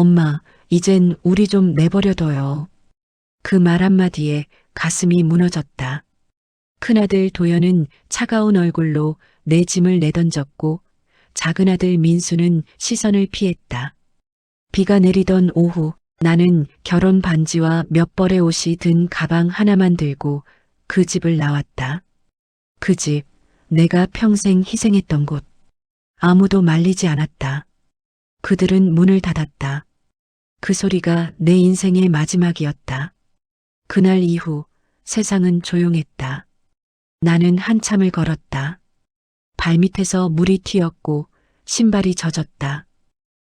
엄마, 이젠 우리 좀 내버려둬요. 그 말 한마디에 가슴이 무너졌다. 큰아들 도연은 차가운 얼굴로 내 짐을 내던졌고 작은아들 민수는 시선을 피했다. 비가 내리던 오후 나는 결혼 반지와 몇 벌의 옷이 든 가방 하나만 들고 그 집을 나왔다. 그 집, 내가 평생 희생했던 곳. 아무도 말리지 않았다. 그들은 문을 닫았다. 그 소리가 내 인생의 마지막이었다. 그날 이후 세상은 조용했다. 나는 한참을 걸었다. 발밑에서 물이 튀었고 신발이 젖었다.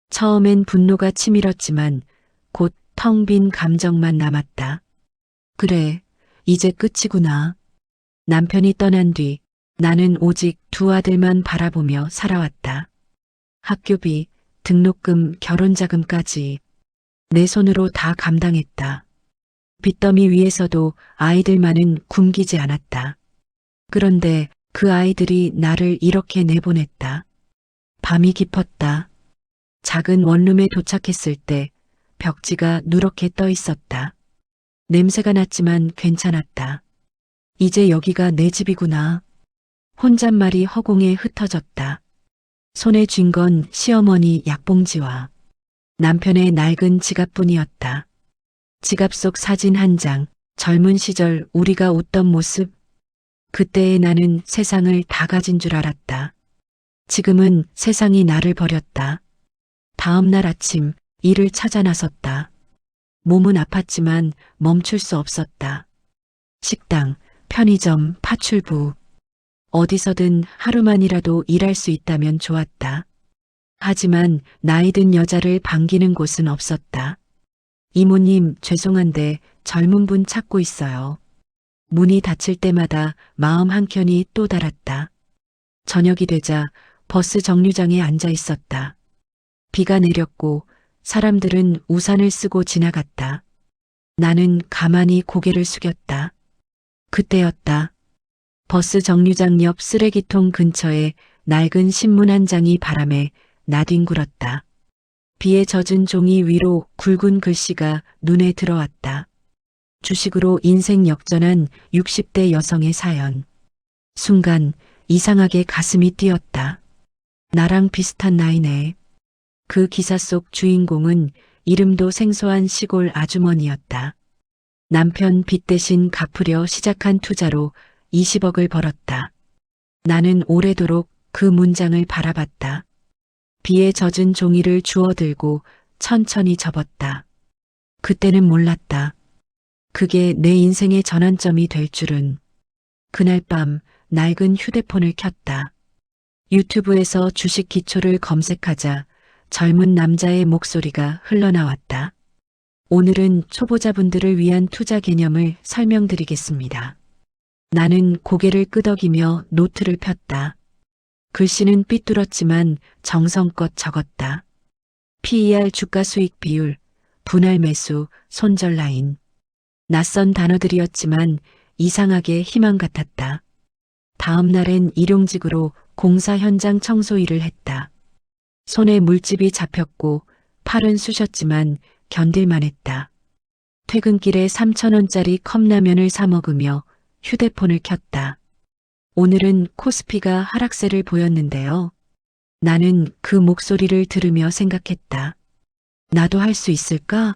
처음엔 분노가 치밀었지만 곧 텅 빈 감정만 남았다. 그래, 이제 끝이구나. 남편이 떠난 뒤 나는 오직 두 아들만 바라보며 살아왔다. 학교비, 등록금, 결혼자금까지 내 손으로 다 감당했다. 빚더미 위에서도 아이들만은 굶기지 않았다. 그런데 그 아이들이 나를 이렇게 내보냈다. 밤이 깊었다. 작은 원룸에 도착했을 때 벽지가 누렇게 떠 있었다. 냄새가 났지만 괜찮았다. 이제 여기가 내 집이구나. 혼잣말이 허공에 흩어졌다. 손에 쥔 건 시어머니 약봉지와 남편의 낡은 지갑뿐이었다. 지갑 속 사진 한 장, 젊은 시절 우리가 웃던 모습. 그때의 나는 세상을 다 가진 줄 알았다. 지금은 세상이 나를 버렸다. 다음 날 아침 일을 찾아 나섰다. 몸은 아팠지만 멈출 수 없었다. 식당, 편의점, 파출부. 어디서든 하루만이라도 일할 수 있다면 좋았다. 하지만 나이 든 여자를 반기는 곳은 없었다. 이모님, 죄송한데 젊은 분 찾고 있어요. 문이 닫힐 때마다 마음 한켠이 또 달았다. 저녁이 되자 버스 정류장에 앉아 있었다. 비가 내렸고 사람들은 우산을 쓰고 지나갔다. 나는 가만히 고개를 숙였다. 그때였다. 버스 정류장 옆 쓰레기통 근처에 낡은 신문 한 장이 바람에 나뒹굴었다. 비에 젖은 종이 위로 굵은 글씨가 눈에 들어왔다. 주식으로 인생 역전한 60대 여성의 사연. 순간 이상하게 가슴이 뛰었다. 나랑 비슷한 나이네. 그 기사 속 주인공은 이름도 생소한 시골 아주머니였다. 남편 빚 대신 갚으려 시작한 투자로 20억을 벌었다. 나는 오래도록 그 문장을 바라봤다. 비에 젖은 종이를 주워들고 천천히 접었다. 그때는 몰랐다. 그게 내 인생의 전환점이 될 줄은. 그날 밤 낡은 휴대폰을 켰다. 유튜브에서 주식 기초를 검색하자 젊은 남자의 목소리가 흘러나왔다. 오늘은 초보자분들을 위한 투자 개념을 설명드리겠습니다. 나는 고개를 끄덕이며 노트를 폈다. 글씨는 삐뚤었지만 정성껏 적었다. PER 주가 수익 비율, 분할 매수, 손절 라인. 낯선 단어들이었지만 이상하게 희망 같았다. 다음 날엔 일용직으로 공사 현장 청소 일을 했다. 손에 물집이 잡혔고 팔은 쑤셨지만 견딜만 했다. 퇴근길에 3,000원짜리 컵라면을 사 먹으며 휴대폰을 켰다. 오늘은 코스피가 하락세를 보였는데요. 나는 그 목소리를 들으며 생각했다. 나도 할 수 있을까?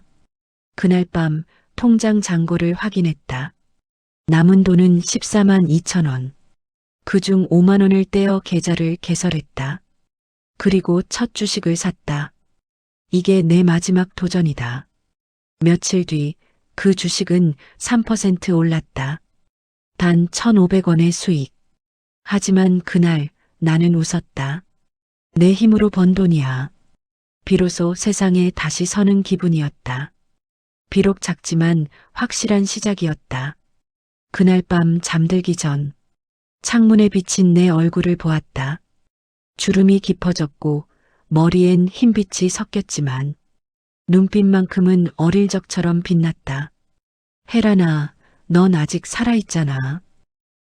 그날 밤 통장 잔고를 확인했다. 남은 돈은 14만 2천 원. 그중 5만 원을 떼어 계좌를 개설했다. 그리고 첫 주식을 샀다. 이게 내 마지막 도전이다. 며칠 뒤 그 주식은 3% 올랐다. 단 1,500원의 수익. 하지만 그날 나는 웃었다. 내 힘으로 번 돈이야. 비로소 세상에 다시 서는 기분이었다. 비록 작지만 확실한 시작이었다. 그날 밤 잠들기 전 창문에 비친 내 얼굴을 보았다. 주름이 깊어졌고 머리엔 흰빛이 섞였지만 눈빛만큼은 어릴 적처럼 빛났다. 혜란아, 넌 아직 살아있잖아.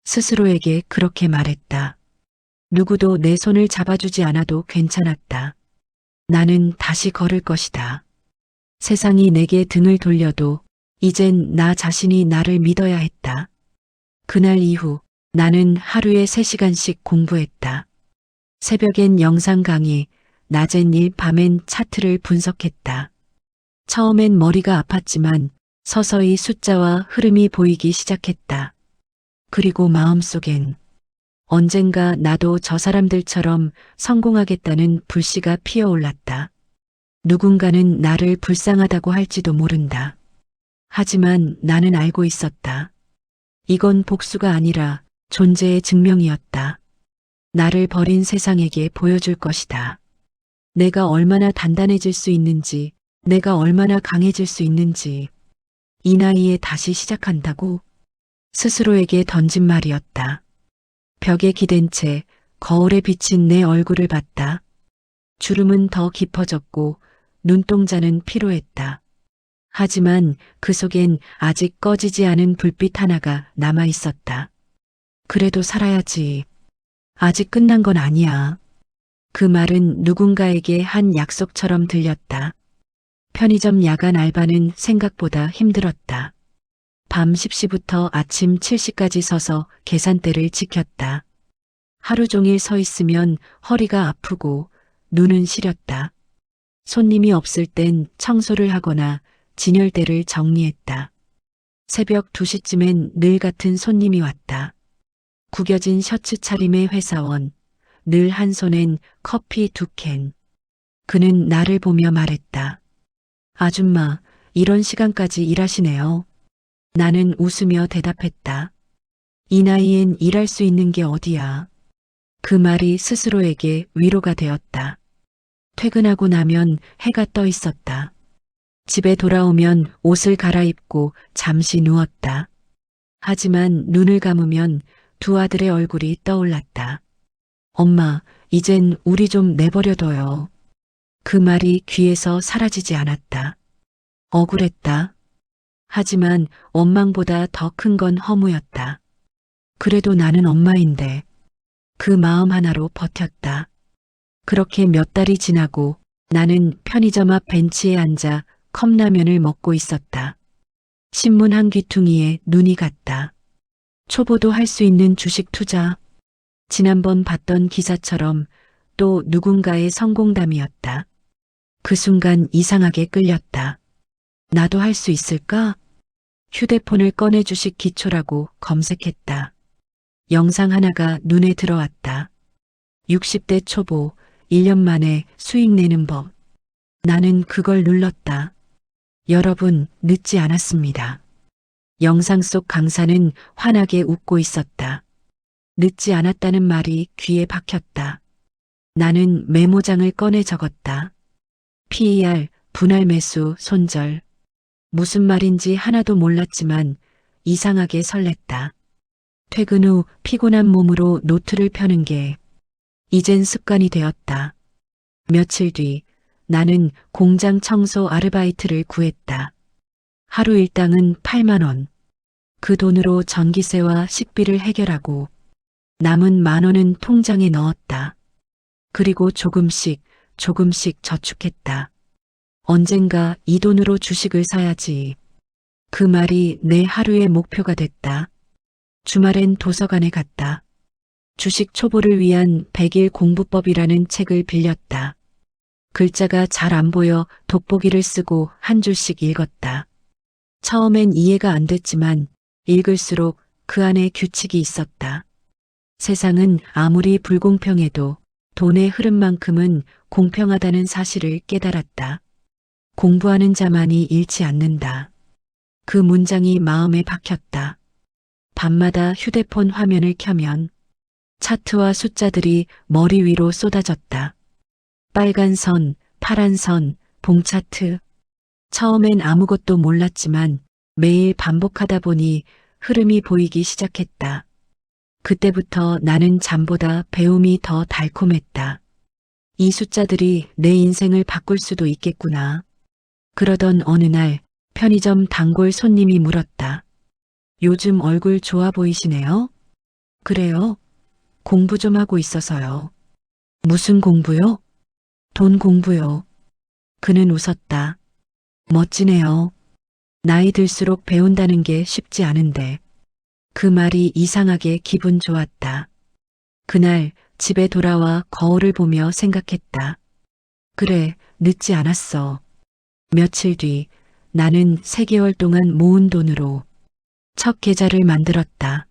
스스로에게 그렇게 말했다. 누구도 내 손을 잡아주지 않아도 괜찮았다. 나는 다시 걸을 것이다. 세상이 내게 등을 돌려도 이젠 나 자신이 나를 믿어야 했다. 그날 이후 나는 하루에 3시간씩 공부했다. 새벽엔 영상 강의, 낮엔 일, 밤엔 차트를 분석했다. 처음엔 머리가 아팠지만 서서히 숫자와 흐름이 보이기 시작했다. 그리고 마음속엔 언젠가 나도 저 사람들처럼 성공하겠다는 불씨가 피어올랐다. 누군가는 나를 불쌍하다고 할지도 모른다. 하지만 나는 알고 있었다. 이건 복수가 아니라 존재의 증명이었다. 나를 버린 세상에게 보여줄 것이다. 내가 얼마나 단단해질 수 있는지, 내가 얼마나 강해질 수 있는지. 이 나이에 다시 시작한다고 스스로에게 던진 말이었다. 벽에 기댄 채 거울에 비친 내 얼굴을 봤다. 주름은 더 깊어졌고 눈동자는 피로했다. 하지만 그 속엔 아직 꺼지지 않은 불빛 하나가 남아 있었다. 그래도 살아야지. 아직 끝난 건 아니야. 그 말은 누군가에게 한 약속처럼 들렸다. 편의점 야간 알바는 생각보다 힘들었다. 밤 10시부터 아침 7시까지 서서 계산대를 지켰다. 하루 종일 서 있으면 허리가 아프고 눈은 시렸다. 손님이 없을 땐 청소를 하거나 진열대를 정리했다. 새벽 2시쯤엔 늘 같은 손님이 왔다. 구겨진 셔츠 차림의 회사원, 늘 한 손엔 커피 2캔. 그는 나를 보며 말했다. 아줌마, 이런 시간까지 일하시네요. 나는 웃으며 대답했다. 이 나이엔 일할 수 있는 게 어디야. 그 말이 스스로에게 위로가 되었다. 퇴근하고 나면 해가 떠 있었다. 집에 돌아오면 옷을 갈아입고 잠시 누웠다. 하지만 눈을 감으면 두 아들의 얼굴이 떠올랐다. 엄마, 이젠 우리 좀 내버려둬요. 그 말이 귀에서 사라지지 않았다. 억울했다. 하지만 원망보다 더 큰 건 허무였다. 그래도 나는 엄마인데 그 마음 하나로 버텼다. 그렇게 몇 달이 지나고 나는 편의점 앞 벤치에 앉아 컵라면을 먹고 있었다. 신문 한 귀퉁이에 눈이 갔다. 초보도 할 수 있는 주식 투자. 지난번 봤던 기사처럼 또 누군가의 성공담이었다. 그 순간 이상하게 끌렸다. 나도 할 수 있을까? 휴대폰을 꺼내 주식 기초라고 검색했다. 영상 하나가 눈에 들어왔다. 60대 초보, 1년 만에 수익 내는 법. 나는 그걸 눌렀다. 여러분, 늦지 않았습니다. 영상 속 강사는 환하게 웃고 있었다. 늦지 않았다는 말이 귀에 박혔다. 나는 메모장을 꺼내 적었다. PER, 분할 매수, 손절. 무슨 말인지 하나도 몰랐지만 이상하게 설렜다. 퇴근 후 피곤한 몸으로 노트를 펴는 게 이젠 습관이 되었다. 며칠 뒤 나는 공장 청소 아르바이트를 구했다. 하루 일당은 8만 원. 그 돈으로 전기세와 식비를 해결하고 남은 10,000원은 통장에 넣었다. 그리고 조금씩 저축했다. 언젠가 이 돈으로 주식을 사야지. 그 말이 내 하루의 목표가 됐다. 주말엔 도서관에 갔다. 주식 초보를 위한 100일 공부법이라는 책을 빌렸다. 글자가 잘 안 보여 돋보기를 쓰고 한 줄씩 읽었다. 처음엔 이해가 안 됐지만 읽을수록 그 안에 규칙이 있었다. 세상은 아무리 불공평해도 돈의 흐름만큼은 공평하다는 사실을 깨달았다. 공부하는 자만이 잃지 않는다. 그 문장이 마음에 박혔다. 밤마다 휴대폰 화면을 켜면 차트와 숫자들이 머리 위로 쏟아졌다. 빨간 선, 파란 선, 봉차트. 처음엔 아무것도 몰랐지만 매일 반복하다 보니 흐름이 보이기 시작했다. 그때부터 나는 잠보다 배움이 더 달콤했다. 이 숫자들이 내 인생을 바꿀 수도 있겠구나. 그러던 어느 날 편의점 단골 손님이 물었다. 요즘 얼굴 좋아 보이시네요? 그래요? 공부 좀 하고 있어서요. 무슨 공부요? 돈 공부요. 그는 웃었다. 멋지네요. 나이 들수록 배운다는 게 쉽지 않은데. 그 말이 이상하게 기분 좋았다. 그날 집에 돌아와 거울을 보며 생각했다. 그래, 늦지 않았어. 며칠 뒤 나는 3개월 동안 모은 돈으로 첫 계좌를 만들었다.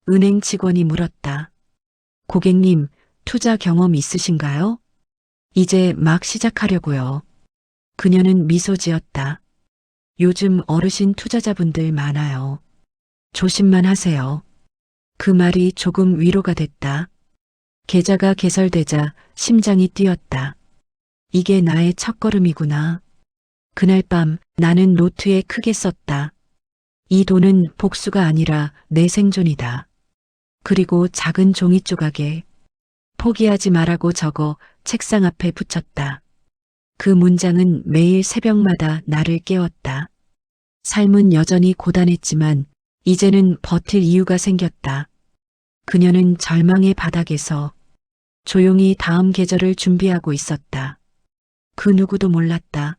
은행 직원이 물었다. 고객님, 투자 경험 있으신가요? 이제 막 시작하려고요. 그녀는 미소 지었다. 요즘 어르신 투자자분들 많아요. 조심만 하세요. 그 말이 조금 위로가 됐다. 계좌가 개설되자 심장이 뛰었다. 이게 나의 첫걸음이구나. 그날 밤 나는 노트에 크게 썼다. 이 돈은 복수가 아니라 내 생존이다. 그리고 작은 종이 조각에 포기하지 말라고 적어 책상 앞에 붙였다. 그 문장은 매일 새벽마다 나를 깨웠다. 삶은 여전히 고단했지만 이제는 버틸 이유가 생겼다. 그녀는 절망의 바닥에서 조용히 다음 계절을 준비하고 있었다. 그 누구도 몰랐다.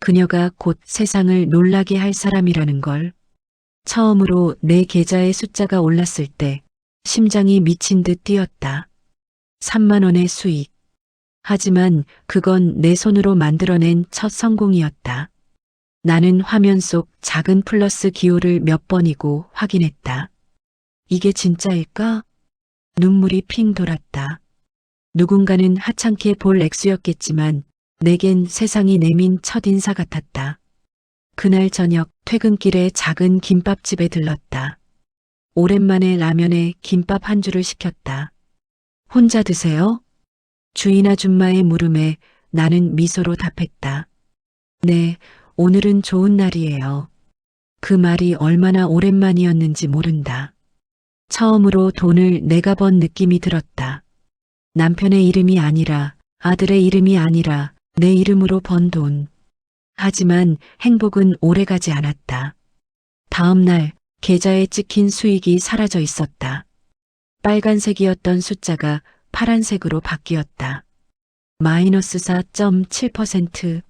그녀가 곧 세상을 놀라게 할 사람이라는 걸. 처음으로 내 계좌의 숫자가 올랐을 때 심장이 미친 듯 뛰었다. 3만 원의 수익. 하지만 그건 내 손으로 만들어낸 첫 성공이었다. 나는 화면 속 작은 플러스 기호를 몇 번이고 확인했다. 이게 진짜일까? 눈물이 핑 돌았다. 누군가는 하찮게 볼 액수였겠지만 내겐 세상이 내민 첫인사 같았다. 그날 저녁 퇴근길에 작은 김밥집에 들렀다. 오랜만에 라면에 김밥 한 줄을 시켰다. 혼자 드세요? 주인 아줌마의 물음에 나는 미소로 답했다. 네, 오늘은 좋은 날이에요. 그 말이 얼마나 오랜만이었는지 모른다. 처음으로 돈을 내가 번 느낌이 들었다. 남편의 이름이 아니라, 아들의 이름이 아니라 내 이름으로 번 돈. 하지만 행복은 오래가지 않았다. 다음 날 계좌에 찍힌 수익이 사라져 있었다. 빨간색이었던 숫자가 파란색으로 바뀌었다. 마이너스 4.7%.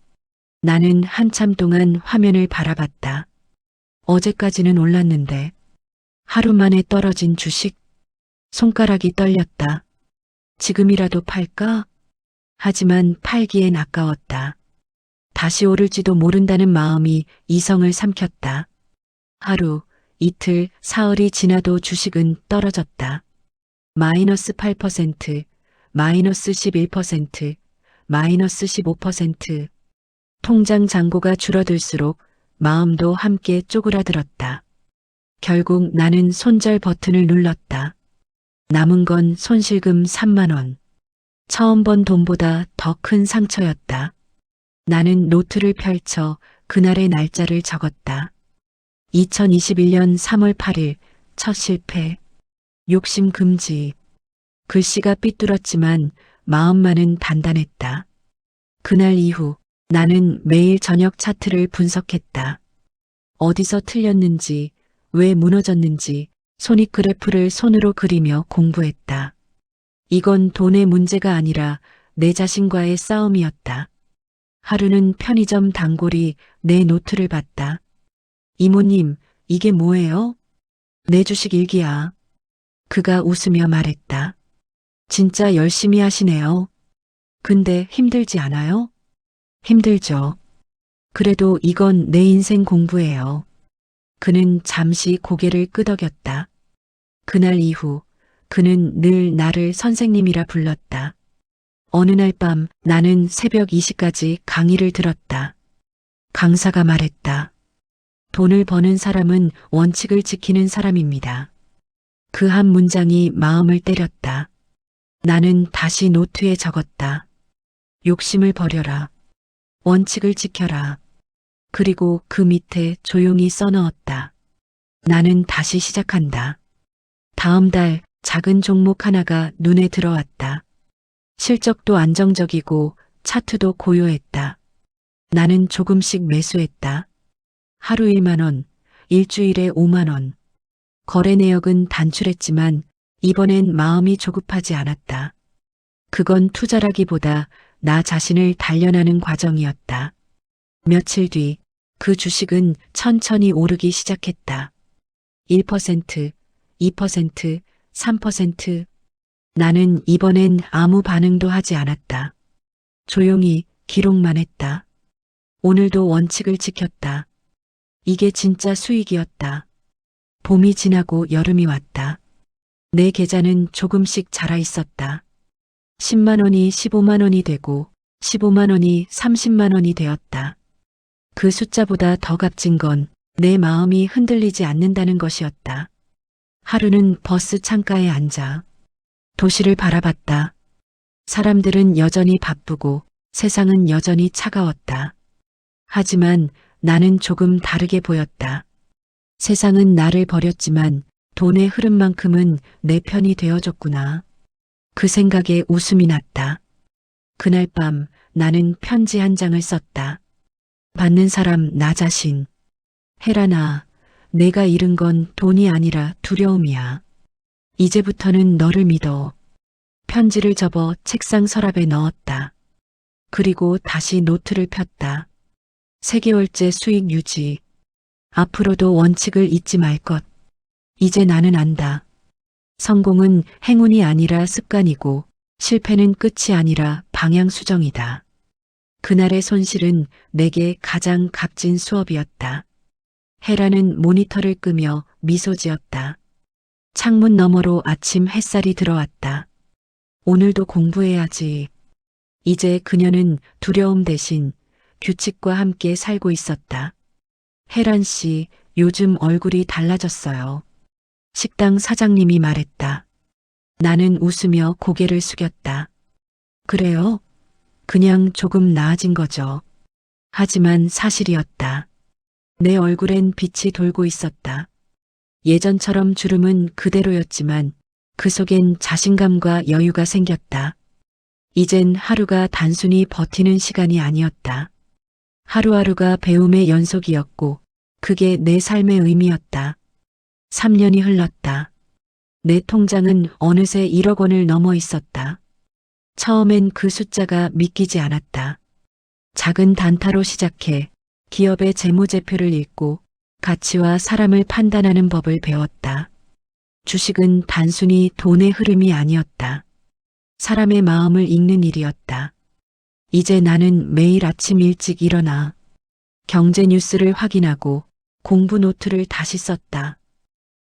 나는 한참 동안 화면을 바라봤다. 어제까지는 올랐는데 하루 만에 떨어진 주식. 손가락이 떨렸다. 지금이라도 팔까? 하지만 팔기엔 아까웠다. 다시 오를지도 모른다는 마음이 이성을 삼켰다. 하루, 이틀, 사흘이 지나도 주식은 떨어졌다. 마이너스 8%, 마이너스 11%, 마이너스 15%. 통장 잔고가 줄어들수록 마음도 함께 쪼그라들었다. 결국 나는 손절 버튼을 눌렀다. 남은 건 손실금 3만 원. 처음 번 돈보다 더 큰 상처였다. 나는 노트를 펼쳐 그날의 날짜를 적었다. 2021년 3월 8일 첫 실패. 욕심 금지. 글씨가 삐뚤었지만 마음만은 단단했다. 그날 이후 나는 매일 저녁 차트를 분석했다. 어디서 틀렸는지, 왜 무너졌는지 손익 그래프를 손으로 그리며 공부했다. 이건 돈의 문제가 아니라 내 자신과의 싸움이었다. 하루는 편의점 단골이 내 노트를 봤다. 이모님, 이게 뭐예요? 내 주식 일기야. 그가 웃으며 말했다. 진짜 열심히 하시네요. 근데 힘들지 않아요? 힘들죠. 그래도 이건 내 인생 공부예요. 그는 잠시 고개를 끄덕였다. 그날 이후 그는 늘 나를 선생님이라 불렀다. 어느 날 밤 나는 새벽 2시까지 강의를 들었다. 강사가 말했다. 돈을 버는 사람은 원칙을 지키는 사람입니다. 그 한 문장이 마음을 때렸다. 나는 다시 노트에 적었다. 욕심을 버려라. 원칙을 지켜라. 그리고 그 밑에 조용히 써넣었다. 나는 다시 시작한다. 다음 달 작은 종목 하나가 눈에 들어왔다. 실적도 안정적이고 차트도 고요했다. 나는 조금씩 매수했다. 하루 1만 원, 일주일에 5만 원. 거래 내역은 단출했지만 이번엔 마음이 조급하지 않았다. 그건 투자라기보다 나 자신을 단련하는 과정이었다. 며칠 뒤 그 주식은 천천히 오르기 시작했다. 1%, 2%, 3%. 나는 이번엔 아무 반응도 하지 않았다. 조용히 기록만 했다. 오늘도 원칙을 지켰다. 이게 진짜 수익이었다. 봄이 지나고 여름이 왔다. 내 계좌는 조금씩 자라 있었다. 10만 원이 15만 원이 되고 15만 원이 30만 원이 되었다. 그 숫자보다 더 값진 건 내 마음이 흔들리지 않는다는 것이었다. 하루는 버스 창가에 앉아 도시를 바라봤다. 사람들은 여전히 바쁘고 세상은 여전히 차가웠다. 하지만 나는 조금 다르게 보였다. 세상은 나를 버렸지만 돈의 흐름만큼은 내 편이 되어줬구나. 그 생각에 웃음이 났다. 그날 밤 나는 편지 한 장을 썼다. 받는 사람 나 자신. 혜란아, 내가 잃은 건 돈이 아니라 두려움이야. 이제부터는 너를 믿어. 편지를 접어 책상 서랍에 넣었다. 그리고 다시 노트를 폈다. 3개월째 수익 유지. 앞으로도 원칙을 잊지 말 것. 이제 나는 안다. 성공은 행운이 아니라 습관이고 실패는 끝이 아니라 방향 수정이다. 그날의 손실은 내게 가장 값진 수업이었다. 혜라는 모니터를 끄며 미소 지었다. 창문 너머로 아침 햇살이 들어왔다. 오늘도 공부해야지. 이제 그녀는 두려움 대신 규칙과 함께 살고 있었다. 혜란 씨, 요즘 얼굴이 달라졌어요. 식당 사장님이 말했다. 나는 웃으며 고개를 숙였다. 그래요? 그냥 조금 나아진 거죠. 하지만 사실이었다. 내 얼굴엔 빛이 돌고 있었다. 예전처럼 주름은 그대로였지만 그 속엔 자신감과 여유가 생겼다. 이젠 하루가 단순히 버티는 시간이 아니었다. 하루하루가 배움의 연속이었고 그게 내 삶의 의미였다. 3년이 흘렀다. 내 통장은 어느새 1억 원을 넘어 있었다. 처음엔 그 숫자가 믿기지 않았다. 작은 단타로 시작해 기업의 재무제표를 읽고 가치와 사람을 판단하는 법을 배웠다. 주식은 단순히 돈의 흐름이 아니었다. 사람의 마음을 읽는 일이었다. 이제 나는 매일 아침 일찍 일어나 경제 뉴스를 확인하고 공부 노트를 다시 썼다.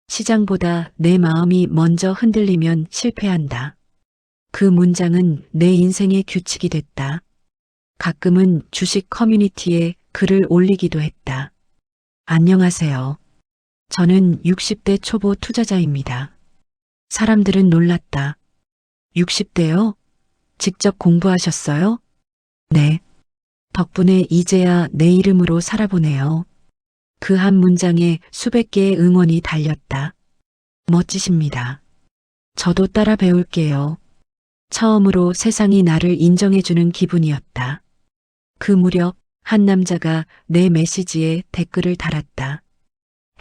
시장보다 내 마음이 먼저 흔들리면 실패한다. 그 문장은 내 인생의 규칙이 됐다. 가끔은 주식 커뮤니티에 글을 올리기도 했다. 안녕하세요. 저는 60대 초보 투자자입니다. 사람들은 놀랐다. 60대요? 직접 공부하셨어요? 네. 덕분에 이제야 내 이름으로 살아보네요. 그 한 문장에 수백 개의 응원이 달렸다. 멋지십니다. 저도 따라 배울게요. 처음으로 세상이 나를 인정해주는 기분이었다. 그 무렵 한 남자가 내 메시지에 댓글을 달았다.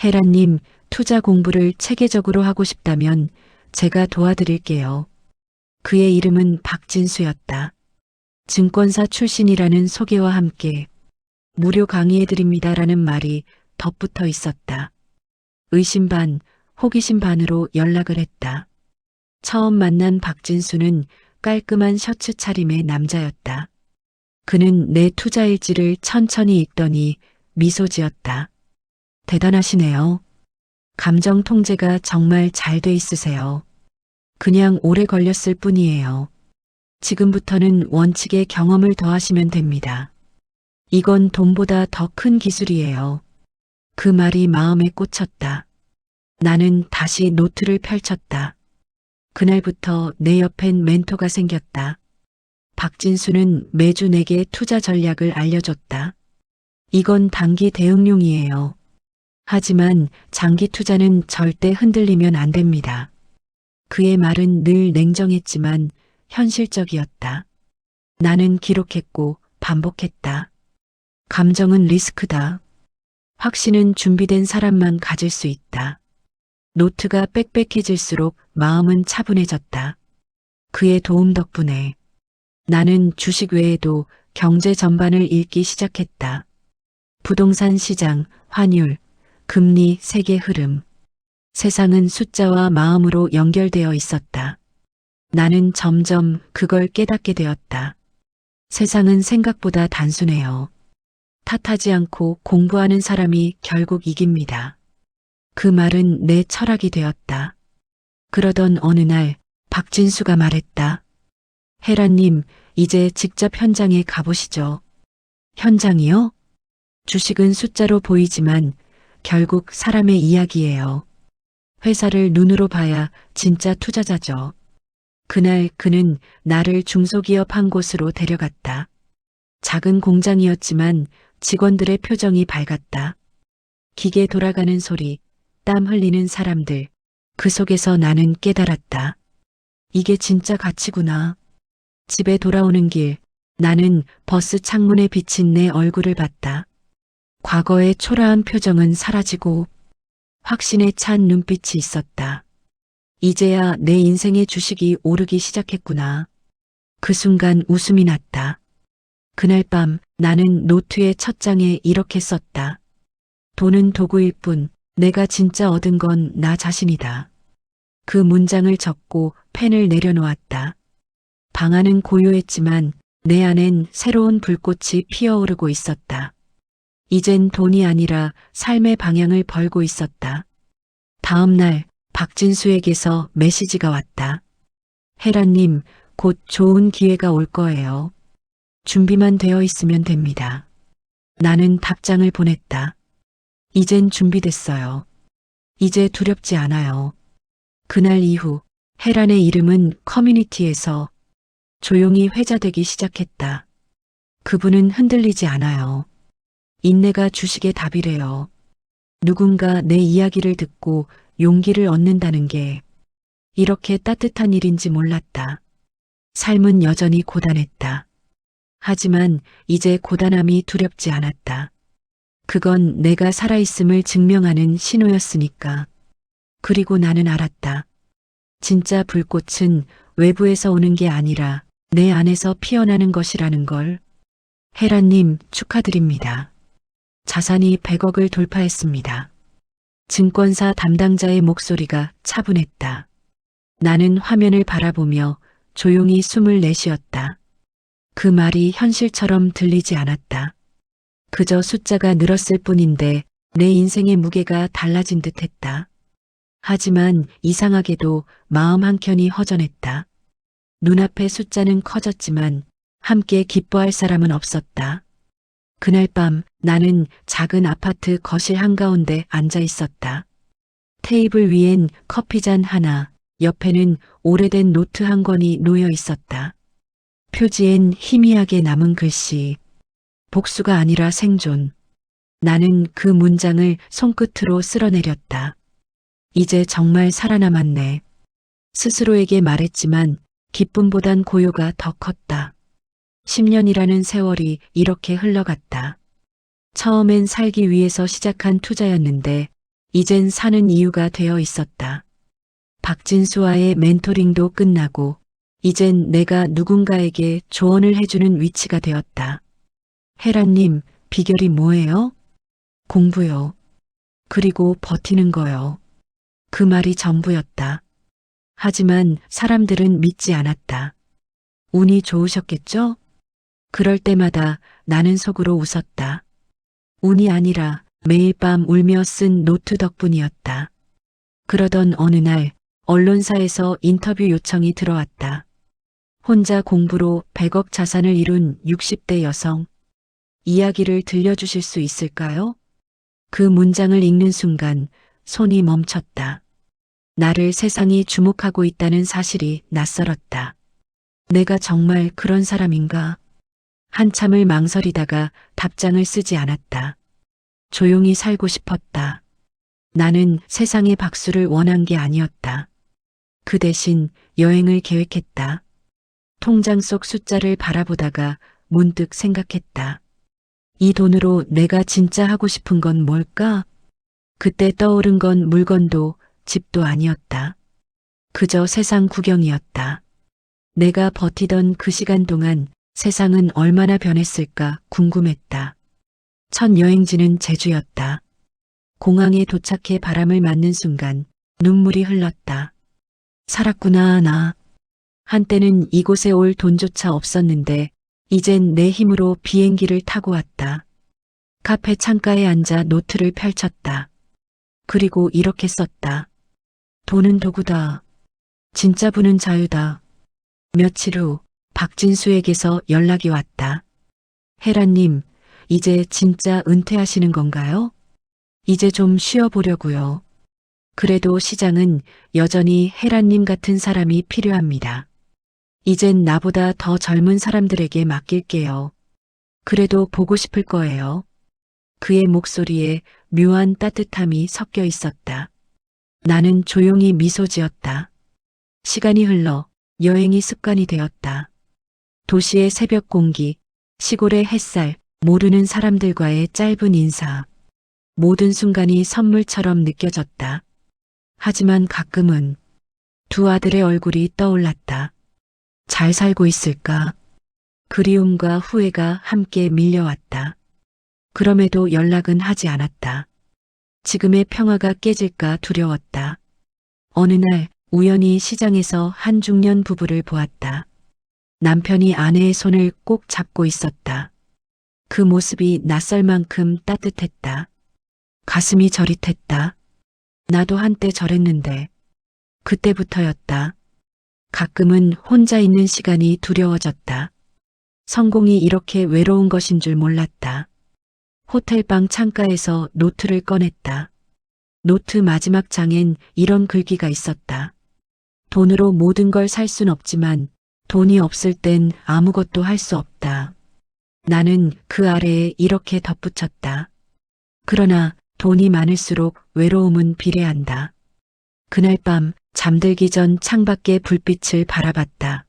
혜란님, 투자 공부를 체계적으로 하고 싶다면 제가 도와드릴게요. 그의 이름은 박진수였다. 증권사 출신이라는 소개와 함께 무료 강의해드립니다라는 말이 덧붙어 있었다. 의심 반, 호기심 반으로 연락을 했다. 처음 만난 박진수는 깔끔한 셔츠 차림의 남자였다. 그는 내 투자 일지를 천천히 읽더니 미소 지었다. 대단하시네요. 감정 통제가 정말 잘 돼 있으세요. 그냥 오래 걸렸을 뿐이에요. 지금부터는 원칙에 경험을 더하시면 됩니다. 이건 돈보다 더 큰 기술이에요. 그 말이 마음에 꽂혔다. 나는 다시 노트를 펼쳤다. 그날부터 내 옆엔 멘토가 생겼다. 박진수는 매주 내게 투자 전략을 알려줬다. 이건 단기 대응용이에요. 하지만 장기 투자는 절대 흔들리면 안 됩니다. 그의 말은 늘 냉정했지만 현실적이었다. 나는 기록했고 반복했다. 감정은 리스크다. 확신은 준비된 사람만 가질 수 있다. 노트가 빽빽해질수록 마음은 차분해졌다. 그의 도움 덕분에 나는 주식 외에도 경제 전반을 읽기 시작했다. 부동산 시장, 환율, 금리, 세계 흐름. 세상은 숫자와 마음으로 연결되어 있었다. 나는 점점 그걸 깨닫게 되었다. 세상은 생각보다 단순해요. 탓하지 않고 공부하는 사람이 결국 이깁니다. 그 말은 내 철학이 되었다. 그러던 어느 날 박진수가 말했다. 혜라님, 이제 직접 현장에 가보시죠. 현장이요? 주식은 숫자로 보이지만 결국 사람의 이야기예요. 회사를 눈으로 봐야 진짜 투자자죠. 그날 그는 나를 중소기업 한 곳으로 데려갔다. 작은 공장이었지만 직원들의 표정이 밝았다. 기계 돌아가는 소리, 땀 흘리는 사람들. 그 속에서 나는 깨달았다. 이게 진짜 가치구나. 집에 돌아오는 길, 나는 버스 창문에 비친 내 얼굴을 봤다. 과거의 초라한 표정은 사라지고 확신에 찬 눈빛이 있었다. 이제야 내 인생의 주식이 오르기 시작했구나. 그 순간 웃음이 났다. 그날 밤 나는 노트의 첫 장에 이렇게 썼다. 돈은 도구일 뿐 내가 진짜 얻은 건 나 자신이다. 그 문장을 적고 펜을 내려놓았다. 방 안은 고요했지만 내 안엔 새로운 불꽃이 피어오르고 있었다. 이젠 돈이 아니라 삶의 방향을 벌고 있었다. 다음 날 박진수에게서 메시지가 왔다. 혜라님, 곧 좋은 기회가 올 거예요. 준비만 되어 있으면 됩니다. 나는 답장을 보냈다. 이젠 준비됐어요. 이제 두렵지 않아요. 그날 이후 혜란의 이름은 커뮤니티에서 조용히 회자되기 시작했다. 그분은 흔들리지 않아요. 인내가 주식의 답이래요. 누군가 내 이야기를 듣고 용기를 얻는다는 게 이렇게 따뜻한 일인지 몰랐다. 삶은 여전히 고단했다. 하지만 이제 고단함이 두렵지 않았다. 그건 내가 살아있음을 증명하는 신호였으니까. 그리고 나는 알았다. 진짜 불꽃은 외부에서 오는 게 아니라 내 안에서 피어나는 것이라는 걸. 혜라님, 축하드립니다. 자산이 100억을 돌파했습니다. 증권사 담당자의 목소리가 차분했다. 나는 화면을 바라보며 조용히 숨을 내쉬었다. 그 말이 현실처럼 들리지 않았다. 그저 숫자가 늘었을 뿐인데 내 인생의 무게가 달라진 듯 했다. 하지만 이상하게도 마음 한켠이 허전했다. 눈앞의 숫자는 커졌지만 함께 기뻐할 사람은 없었다. 그날 밤 나는 작은 아파트 거실 한가운데 앉아 있었다. 테이블 위엔 커피잔 하나, 옆에는 오래된 노트 한 권이 놓여 있었다. 표지엔 희미하게 남은 글씨. 복수가 아니라 생존. 나는 그 문장을 손끝으로 쓸어내렸다. 이제 정말 살아남았네. 스스로에게 말했지만 기쁨보단 고요가 더 컸다. 10년이라는 세월이 이렇게 흘러갔다. 처음엔 살기 위해서 시작한 투자였는데 이젠 사는 이유가 되어 있었다. 박진수와의 멘토링도 끝나고 이젠 내가 누군가에게 조언을 해주는 위치가 되었다. 혜라님, 비결이 뭐예요? 공부요. 그리고 버티는 거요. 그 말이 전부였다. 하지만 사람들은 믿지 않았다. 운이 좋으셨겠죠? 그럴 때마다 나는 속으로 웃었다. 운이 아니라 매일 밤 울며 쓴 노트 덕분이었다. 그러던 어느 날 언론사에서 인터뷰 요청이 들어왔다. 혼자 공부로 100억 자산을 이룬 60대 여성. 이야기를 들려주실 수 있을까요? 그 문장을 읽는 순간 손이 멈췄다. 나를 세상이 주목하고 있다는 사실이 낯설었다. 내가 정말 그런 사람인가? 한참을 망설이다가 답장을 쓰지 않았다. 조용히 살고 싶었다. 나는 세상의 박수를 원한 게 아니었다. 그 대신 여행을 계획했다. 통장 속 숫자를 바라보다가 문득 생각했다. 이 돈으로 내가 진짜 하고 싶은 건 뭘까? 그때 떠오른 건 물건도 집도 아니었다. 그저 세상 구경이었다. 내가 버티던 그 시간 동안 세상은 얼마나 변했을까 궁금했다. 첫 여행지는 제주였다. 공항에 도착해 바람을 맞는 순간 눈물이 흘렀다. 살았구나, 나. 한때는 이곳에 올 돈조차 없었는데 이젠 내 힘으로 비행기를 타고 왔다. 카페 창가에 앉아 노트를 펼쳤다. 그리고 이렇게 썼다. 돈은 도구다. 진짜 부는 자유다. 며칠 후 박진수에게서 연락이 왔다. 혜라님, 이제 진짜 은퇴하시는 건가요? 이제 좀 쉬어보려고요. 그래도 시장은 여전히 혜라님 같은 사람이 필요합니다. 이젠 나보다 더 젊은 사람들에게 맡길게요. 그래도 보고 싶을 거예요. 그의 목소리에 묘한 따뜻함이 섞여 있었다. 나는 조용히 미소 지었다. 시간이 흘러 여행이 습관이 되었다. 도시의 새벽 공기, 시골의 햇살, 모르는 사람들과의 짧은 인사. 모든 순간이 선물처럼 느껴졌다. 하지만 가끔은 두 아들의 얼굴이 떠올랐다. 잘 살고 있을까? 그리움과 후회가 함께 밀려왔다. 그럼에도 연락은 하지 않았다. 지금의 평화가 깨질까 두려웠다. 어느 날 우연히 시장에서 한 중년 부부를 보았다. 남편이 아내의 손을 꼭 잡고 있었다. 그 모습이 낯설 만큼 따뜻했다. 가슴이 저릿했다. 나도 한때 저랬는데 그때부터였다. 가끔은 혼자 있는 시간이 두려워졌다. 성공이 이렇게 외로운 것인 줄 몰랐다. 호텔방 창가에서 노트를 꺼냈다. 노트 마지막 장엔 이런 글귀가 있었다. 돈으로 모든 걸 살 순 없지만 돈이 없을 땐 아무것도 할 수 없다. 나는 그 아래에 이렇게 덧붙였다. 그러나 돈이 많을수록 외로움은 비례한다. 그날 밤 잠들기 전 창밖의 불빛을 바라봤다.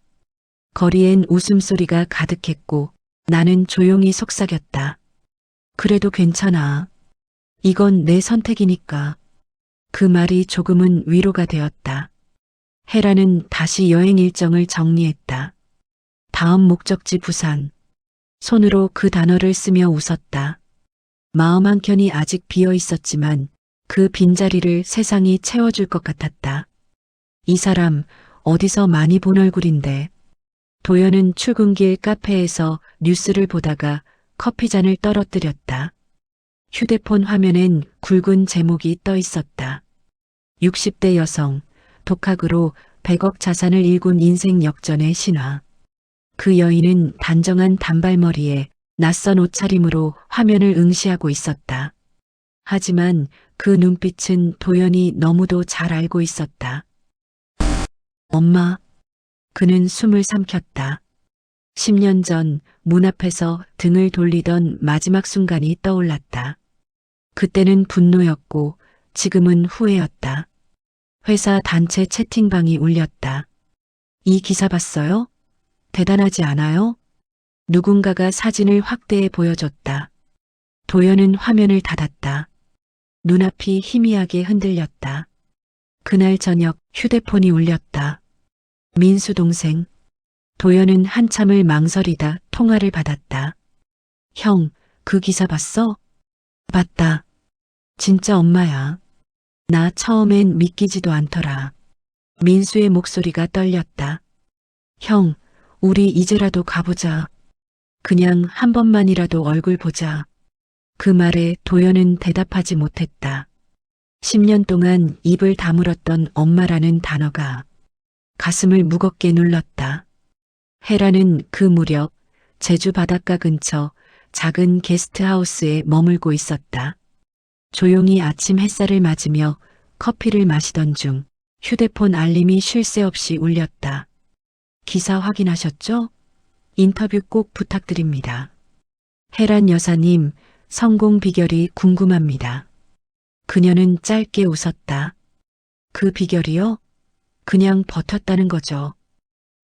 거리엔 웃음소리가 가득했고 나는 조용히 속삭였다. 그래도 괜찮아. 이건 내 선택이니까. 그 말이 조금은 위로가 되었다. 헤라는 다시 여행 일정을 정리했다. 다음 목적지 부산. 손으로 그 단어를 쓰며 웃었다. 마음 한켠이 아직 비어 있었지만 그 빈자리를 세상이 채워줄 것 같았다. 이 사람 어디서 많이 본 얼굴인데. 도연은 출근길 카페에서 뉴스를 보다가 커피잔을 떨어뜨렸다. 휴대폰 화면엔 굵은 제목이 떠 있었다. 60대 여성, 독학으로 100억 자산을 일군 인생 역전의 신화. 그 여인은 단정한 단발머리에 낯선 옷차림으로 화면을 응시하고 있었다. 하지만 그 눈빛은 도연이 너무도 잘 알고 있었다. 엄마. 그는 숨을 삼켰다. 10년 전 문 앞에서 등을 돌리던 마지막 순간이 떠올랐다. 그때는 분노였고 지금은 후회였다. 회사 단체 채팅방이 울렸다. 이 기사 봤어요? 대단하지 않아요? 누군가가 사진을 확대해 보여줬다. 도연은 화면을 닫았다. 눈앞이 희미하게 흔들렸다. 그날 저녁 휴대폰이 울렸다. 민수 동생. 도연은 한참을 망설이다 통화를 받았다. 형, 그 기사 봤어? 봤다. 진짜 엄마야. 나 처음엔 믿기지도 않더라. 민수의 목소리가 떨렸다. 형, 우리 이제라도 가보자. 그냥 한 번만이라도 얼굴 보자. 그 말에 도연은 대답하지 못했다. 10년 동안 입을 다물었던 엄마라는 단어가 가슴을 무겁게 눌렀다. 헤라는 그 무렵 제주 바닷가 근처 작은 게스트하우스에 머물고 있었다. 조용히 아침 햇살을 맞으며 커피를 마시던 중 휴대폰 알림이 쉴 새 없이 울렸다. 기사 확인하셨죠? 인터뷰 꼭 부탁드립니다. 헤란 여사님, 성공 비결이 궁금합니다. 그녀는 짧게 웃었다. 그 비결이요? 그냥 버텼다는 거죠.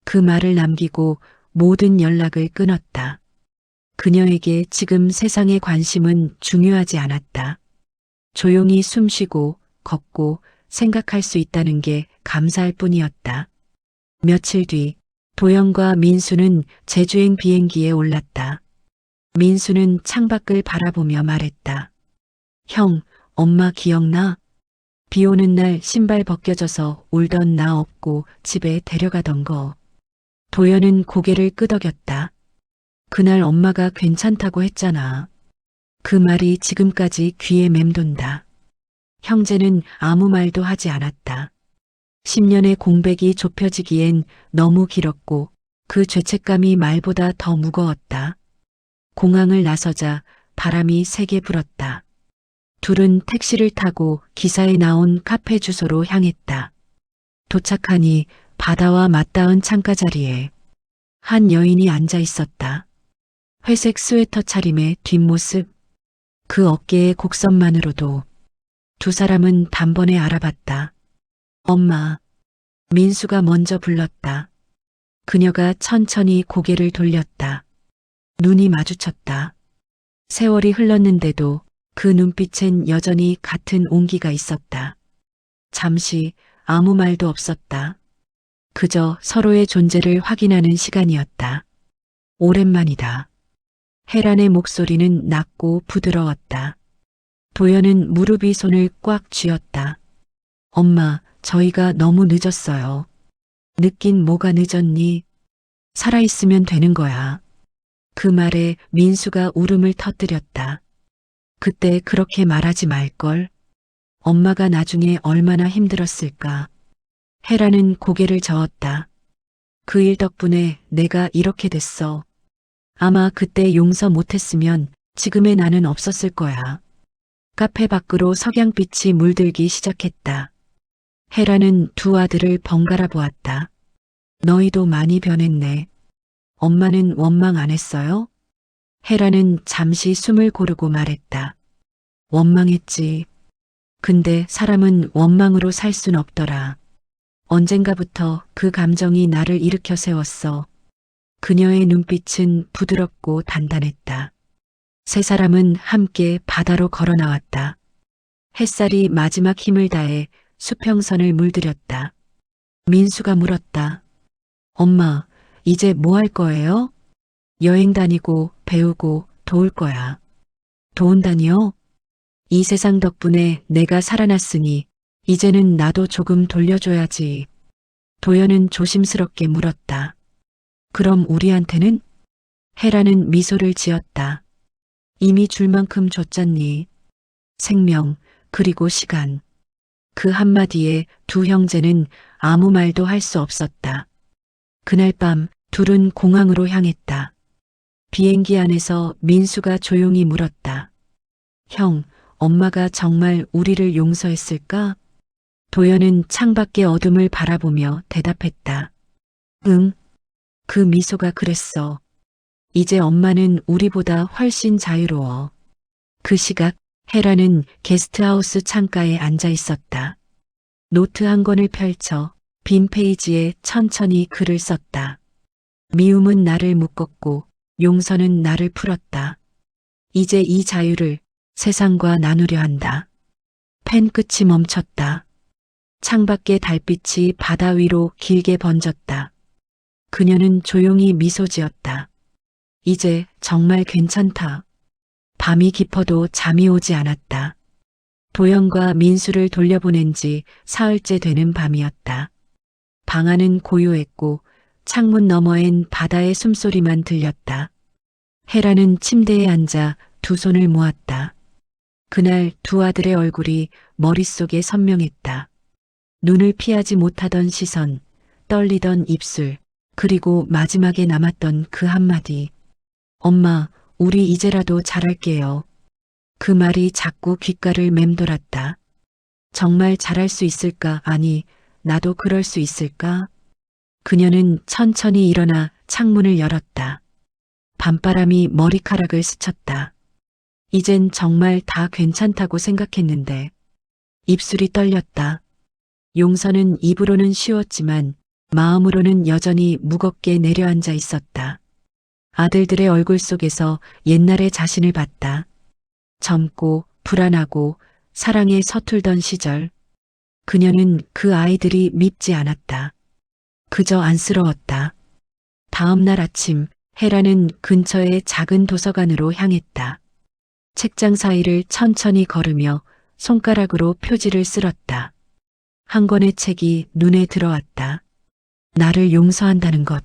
그 말을 남기고 모든 연락을 끊었다. 그녀에게 지금 세상의 관심은 중요하지 않았다. 조용히 숨쉬고 걷고 생각할 수 있다는 게 감사할 뿐이었다. 며칠 뒤 도영과 민수는 제주행 비행기에 올랐다. 민수는 창밖을 바라보며 말했다. 형, 엄마 기억나? 비 오는 날 신발 벗겨져서 울던 나 업고 집에 데려가던 거. 도연은 고개를 끄덕였다. 그날 엄마가 괜찮다고 했잖아. 그 말이 지금까지 귀에 맴돈다. 형제는 아무 말도 하지 않았다. 10년의 공백이 좁혀지기엔 너무 길었고 그 죄책감이 말보다 더 무거웠다. 공항을 나서자 바람이 세게 불었다. 둘은 택시를 타고 기사에 나온 카페 주소로 향했다. 도착하니 바다와 맞닿은 창가 자리에 한 여인이 앉아 있었다. 회색 스웨터 차림의 뒷모습, 그 어깨의 곡선만으로도 두 사람은 단번에 알아봤다. 엄마. 민수가 먼저 불렀다. 그녀가 천천히 고개를 돌렸다. 눈이 마주쳤다. 세월이 흘렀는데도 그 눈빛엔 여전히 같은 온기가 있었다. 잠시 아무 말도 없었다. 그저 서로의 존재를 확인하는 시간이었다. 오랜만이다. 혜란의 목소리는 낮고 부드러웠다. 도연은 무릎이 손을 꽉 쥐었다. 엄마, 저희가 너무 늦었어요. 늦긴 뭐가 늦었니? 살아있으면 되는 거야. 그 말에 민수가 울음을 터뜨렸다. 그때 그렇게 말하지 말걸. 엄마가 나중에 얼마나 힘들었을까. 혜란은 고개를 저었다. 그 일 덕분에 내가 이렇게 됐어. 아마 그때 용서 못했으면 지금의 나는 없었을 거야. 카페 밖으로 석양빛이 물들기 시작했다. 혜란은 두 아들을 번갈아 보았다. 너희도 많이 변했네. 엄마는 원망 안 했어요? 혜란은 잠시 숨을 고르고 말했다. 원망했지. 근데 사람은 원망으로 살 순 없더라. 언젠가부터 그 감정이 나를 일으켜 세웠어. 그녀의 눈빛은 부드럽고 단단했다. 세 사람은 함께 바다로 걸어 나왔다. 햇살이 마지막 힘을 다해 수평선을 물들였다. 민수가 물었다. 엄마, 이제 뭐 할 거예요? 여행 다니고 배우고 도울 거야. 도운다니요? 이 세상 덕분에 내가 살아났으니 이제는 나도 조금 돌려줘야지. 도연은 조심스럽게 물었다. 그럼 우리한테는? 혜라는 미소를 지었다. 이미 줄 만큼 줬잖니. 생명, 그리고 시간. 그 한마디에 두 형제는 아무 말도 할 수 없었다. 그날 밤 둘은 공항으로 향했다. 비행기 안에서 민수가 조용히 물었다. 형, 엄마가 정말 우리를 용서했을까? 도연은 창밖의 어둠을 바라보며 대답했다. 응. 그 미소가 그랬어. 이제 엄마는 우리보다 훨씬 자유로워. 그 시각 혜라는 게스트하우스 창가에 앉아 있었다. 노트 한 권을 펼쳐 빈 페이지에 천천히 글을 썼다. 미움은 나를 묶었고 용서는 나를 풀었다. 이제 이 자유를 세상과 나누려 한다. 펜 끝이 멈췄다. 창밖의 달빛이 바다 위로 길게 번졌다. 그녀는 조용히 미소 지었다. 이제 정말 괜찮다. 밤이 깊어도 잠이 오지 않았다. 도연과 민수를 돌려보낸 지 사흘째 되는 밤이었다. 방 안은 고요했고 창문 너머엔 바다의 숨소리만 들렸다. 혜라는 침대에 앉아 두 손을 모았다. 그날 두 아들의 얼굴이 머릿속에 선명했다. 눈을 피하지 못하던 시선, 떨리던 입술, 그리고 마지막에 남았던 그 한마디. 엄마, 우리 이제라도 잘할게요. 그 말이 자꾸 귓가를 맴돌았다. 정말 잘할 수 있을까? 아니, 나도 그럴 수 있을까? 그녀는 천천히 일어나 창문을 열었다. 밤바람이 머리카락을 스쳤다. 이젠 정말 다 괜찮다고 생각했는데 입술이 떨렸다. 용서는 입으로는 쉬웠지만 마음으로는 여전히 무겁게 내려앉아 있었다. 아들들의 얼굴 속에서 옛날의 자신을 봤다. 젊고 불안하고 사랑에 서툴던 시절. 그녀는 그 아이들이 밉지 않았다. 그저 안쓰러웠다. 다음 날 아침 헤라는 근처의 작은 도서관으로 향했다. 책장 사이를 천천히 걸으며 손가락으로 표지를 쓸었다. 한 권의 책이 눈에 들어왔다. 나를 용서한다는 것.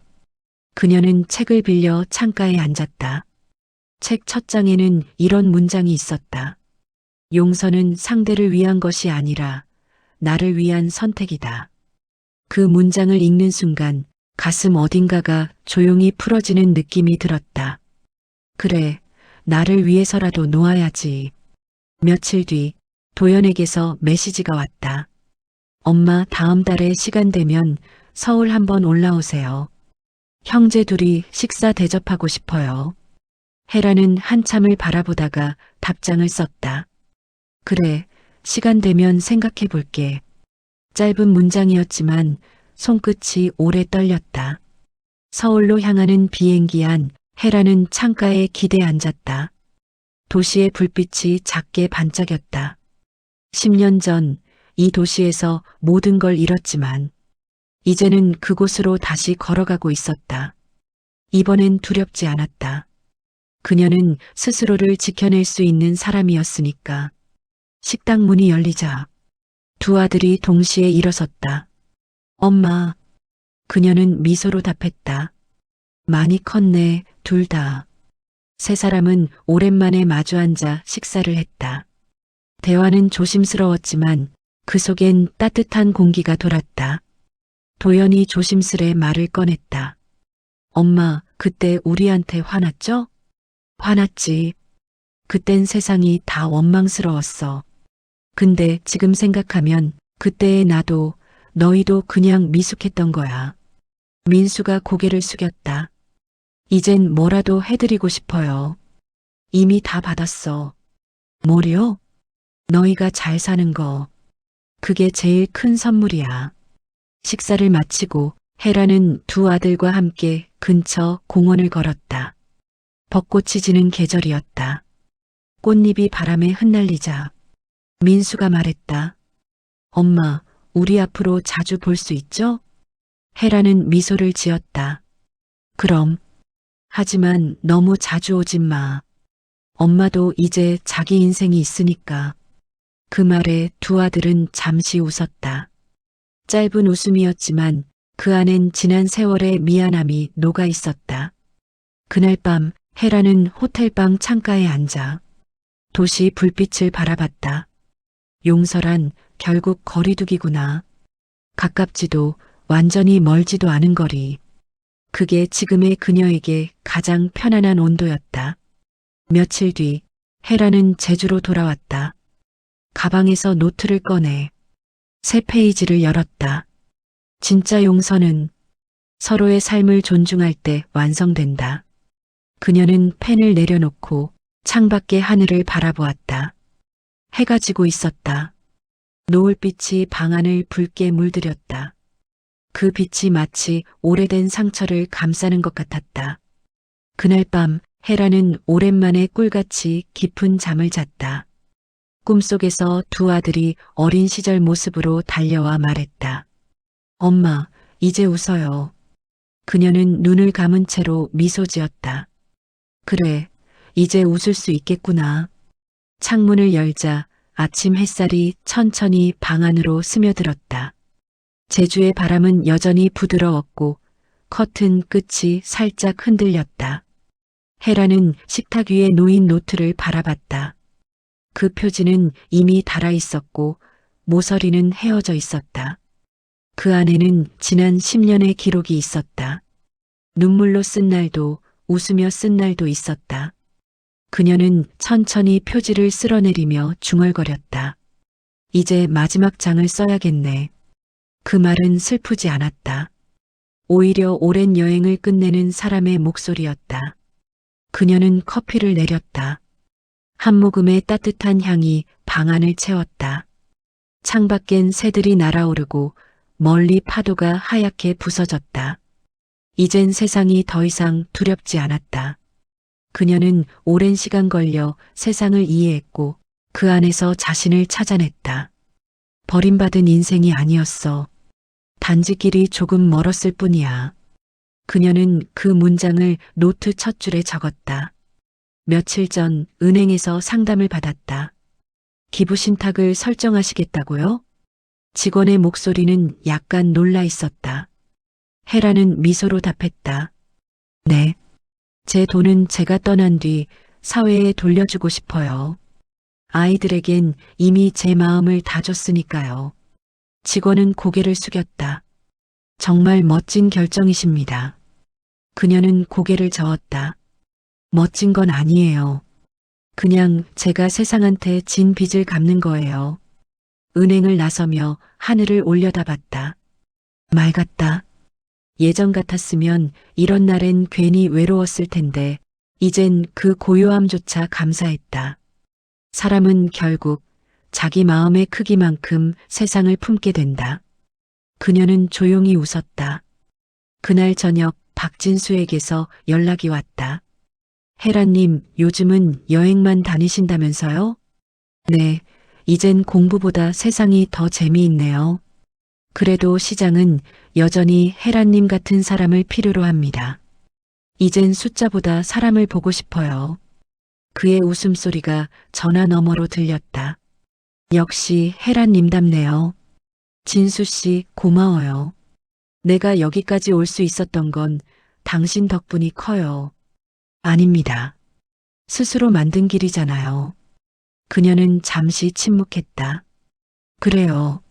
그녀는 책을 빌려 창가에 앉았다. 책 첫 장에는 이런 문장이 있었다. 용서는 상대를 위한 것이 아니라 나를 위한 선택이다. 그 문장을 읽는 순간 가슴 어딘가가 조용히 풀어지는 느낌이 들었다. 그래, 나를 위해서라도 놓아야지. 며칠 뒤 도연에게서 메시지가 왔다. 엄마, 다음 달에 시간 되면 서울 한번 올라오세요. 형제 둘이 식사 대접하고 싶어요. 헤라는 한참을 바라보다가 답장을 썼다. 그래, 시간 되면 생각해 볼게. 짧은 문장이었지만 손끝이 오래 떨렸다. 서울로 향하는 비행기 안 헤라는 창가에 기대 앉았다. 도시의 불빛이 작게 반짝였다. 10년 전 이 도시에서 모든 걸 잃었지만 이제는 그곳으로 다시 걸어가고 있었다. 이번엔 두렵지 않았다. 그녀는 스스로를 지켜낼 수 있는 사람이었으니까. 식당 문이 열리자 두 아들이 동시에 일어섰다. 엄마. 그녀는 미소로 답했다. 많이 컸네, 둘 다. 세 사람은 오랜만에 마주 앉아 식사를 했다. 대화는 조심스러웠지만 그 속엔 따뜻한 공기가 돌았다. 도연이 조심스레 말을 꺼냈다. 엄마, 그때 우리한테 화났죠? 화났지. 그땐 세상이 다 원망스러웠어. 근데 지금 생각하면 그때의 나도 너희도 그냥 미숙했던 거야. 민수가 고개를 숙였다. 이젠 뭐라도 해드리고 싶어요. 이미 다 받았어. 뭐요? 너희가 잘 사는 거. 그게 제일 큰 선물이야. 식사를 마치고 헤라는 두 아들과 함께 근처 공원을 걸었다. 벚꽃이 지는 계절이었다. 꽃잎이 바람에 흩날리자 민수가 말했다. 엄마, 우리 앞으로 자주 볼 수 있죠? 헤라는 미소를 지었다. 그럼. 하지만 너무 자주 오진 마. 엄마도 이제 자기 인생이 있으니까. 그 말에 두 아들은 잠시 웃었다. 짧은 웃음이었지만 그 안엔 지난 세월의 미안함이 녹아 있었다. 그날 밤 헤라는 호텔방 창가에 앉아 도시 불빛을 바라봤다. 용서란 결국 거리두기구나. 가깝지도 완전히 멀지도 않은 거리. 그게 지금의 그녀에게 가장 편안한 온도였다. 며칠 뒤 헤라는 제주로 돌아왔다. 가방에서 노트를 꺼내 새 페이지를 열었다. 진짜 용서는 서로의 삶을 존중할 때 완성된다. 그녀는 펜을 내려놓고 창밖의 하늘을 바라보았다. 해가 지고 있었다. 노을빛이 방 안을 붉게 물들였다. 그 빛이 마치 오래된 상처를 감싸는 것 같았다. 그날 밤 헤라는 오랜만에 꿀같이 깊은 잠을 잤다. 꿈속에서 두 아들이 어린 시절 모습으로 달려와 말했다. 엄마, 이제 웃어요. 그녀는 눈을 감은 채로 미소 지었다. 그래, 이제 웃을 수 있겠구나. 창문을 열자 아침 햇살이 천천히 방 안으로 스며들었다. 제주의 바람은 여전히 부드러웠고 커튼 끝이 살짝 흔들렸다. 헤라는 식탁 위에 놓인 노트를 바라봤다. 그 표지는 이미 닳아 있었고 모서리는 헤어져 있었다. 그 안에는 지난 10년의 기록이 있었다. 눈물로 쓴 날도 웃으며 쓴 날도 있었다. 그녀는 천천히 표지를 쓸어내리며 중얼거렸다. 이제 마지막 장을 써야겠네. 그 말은 슬프지 않았다. 오히려 오랜 여행을 끝내는 사람의 목소리였다. 그녀는 커피를 내렸다. 한 모금의 따뜻한 향이 방 안을 채웠다. 창밖엔 새들이 날아오르고 멀리 파도가 하얗게 부서졌다. 이젠 세상이 더 이상 두렵지 않았다. 그녀는 오랜 시간 걸려 세상을 이해했고 그 안에서 자신을 찾아냈다. 버림받은 인생이 아니었어. 단지 길이 조금 멀었을 뿐이야. 그녀는 그 문장을 노트 첫 줄에 적었다. 며칠 전 은행에서 상담을 받았다. 기부 신탁을 설정하시겠다고요? 직원의 목소리는 약간 놀라 있었다. 헤라는 미소로 답했다. 네. 제 돈은 제가 떠난 뒤 사회에 돌려주고 싶어요. 아이들에겐 이미 제 마음을 다 줬으니까요. 직원은 고개를 숙였다. 정말 멋진 결정이십니다. 그녀는 고개를 저었다. 멋진 건 아니에요. 그냥 제가 세상한테 진 빚을 갚는 거예요. 은행을 나서며 하늘을 올려다봤다. 맑았다. 예전 같았으면 이런 날엔 괜히 외로웠을 텐데 이젠 그 고요함조차 감사했다. 사람은 결국 자기 마음의 크기만큼 세상을 품게 된다. 그녀는 조용히 웃었다. 그날 저녁 박진수에게서 연락이 왔다. 헤라님, 요즘은 여행만 다니신다면서요? 네, 이젠 공부보다 세상이 더 재미있네요. 그래도 시장은 여전히 헤라님 같은 사람을 필요로 합니다. 이젠 숫자보다 사람을 보고 싶어요. 그의 웃음소리가 전화 너머로 들렸다. 역시 헤라님답네요. 진수 씨, 고마워요. 내가 여기까지 올 수 있었던 건 당신 덕분이 커요. 아닙니다. 스스로 만든 길이잖아요. 그녀는 잠시 침묵했다. 그래요.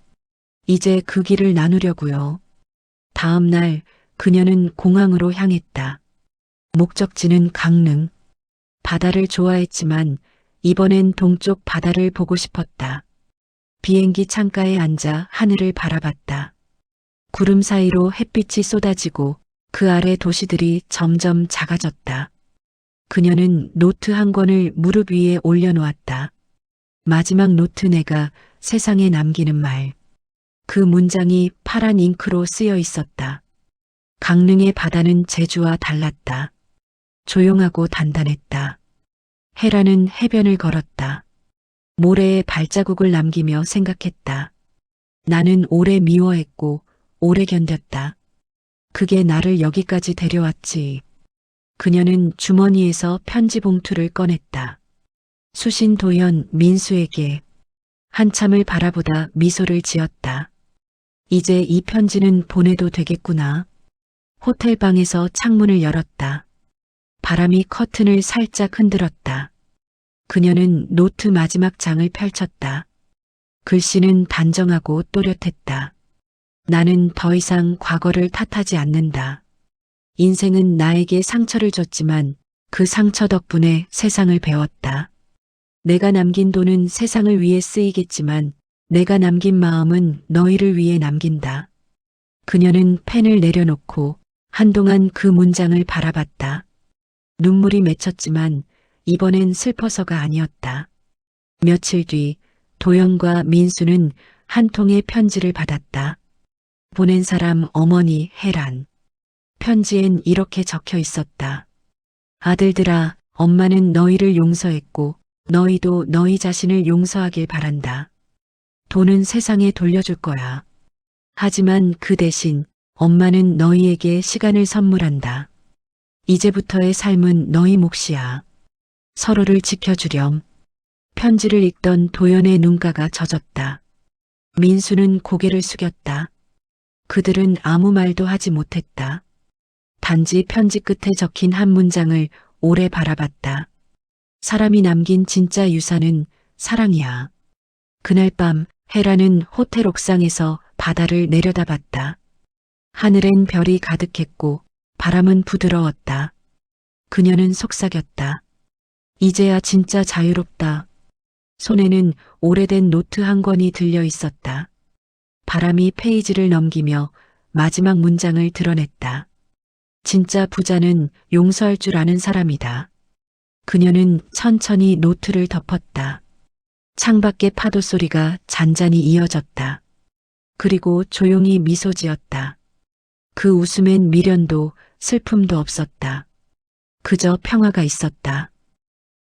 이제 그 길을 나누려고요. 다음 날 그녀는 공항으로 향했다. 목적지는 강릉. 바다를 좋아했지만 이번엔 동쪽 바다를 보고 싶었다. 비행기 창가에 앉아 하늘을 바라봤다. 구름 사이로 햇빛이 쏟아지고 그 아래 도시들이 점점 작아졌다. 그녀는 노트 한 권을 무릎 위에 올려놓았다. 마지막 노트 내가 세상에 남기는 말. 그 문장이 파란 잉크로 쓰여 있었다. 강릉의 바다는 제주와 달랐다. 조용하고 단단했다. 헤라는 해변을 걸었다. 모래에 발자국을 남기며 생각했다. 나는 오래 미워했고 오래 견뎠다. 그게 나를 여기까지 데려왔지. 그녀는 주머니에서 편지 봉투를 꺼냈다. 수신 도연 민수에게. 한참을 바라보다 미소를 지었다. 이제 이 편지는 보내도 되겠구나. 호텔 방에서 창문을 열었다. 바람이 커튼을 살짝 흔들었다. 그녀는 노트 마지막 장을 펼쳤다. 글씨는 단정하고 또렷했다. 나는 더 이상 과거를 탓하지 않는다. 인생은 나에게 상처를 줬지만 그 상처 덕분에 세상을 배웠다. 내가 남긴 돈은 세상을 위해 쓰이겠지만 내가 남긴 마음은 너희를 위해 남긴다. 그녀는 펜을 내려놓고 한동안 그 문장을 바라봤다. 눈물이 맺혔지만 이번엔 슬퍼서가 아니었다. 며칠 뒤 도연과 민수는 한 통의 편지를 받았다. 보낸 사람 어머니 헤란. 편지엔 이렇게 적혀 있었다. 아들들아, 엄마는 너희를 용서했고 너희도 너희 자신을 용서하길 바란다. 돈은 세상에 돌려줄 거야. 하지만 그 대신 엄마는 너희에게 시간을 선물한다. 이제부터의 삶은 너희 몫이야. 서로를 지켜주렴. 편지를 읽던 도연의 눈가가 젖었다. 민수는 고개를 숙였다. 그들은 아무 말도 하지 못했다. 단지 편지 끝에 적힌 한 문장을 오래 바라봤다. 사람이 남긴 진짜 유산은 사랑이야. 그날 밤 헤라는 호텔 옥상에서 바다를 내려다봤다. 하늘엔 별이 가득했고 바람은 부드러웠다. 그녀는 속삭였다. 이제야 진짜 자유롭다. 손에는 오래된 노트 한 권이 들려 있었다. 바람이 페이지를 넘기며 마지막 문장을 드러냈다. 진짜 부자는 용서할 줄 아는 사람이다. 그녀는 천천히 노트를 덮었다. 창밖의 파도 소리가 잔잔히 이어졌다. 그리고 조용히 미소 지었다. 그 웃음엔 미련도 슬픔도 없었다. 그저 평화가 있었다.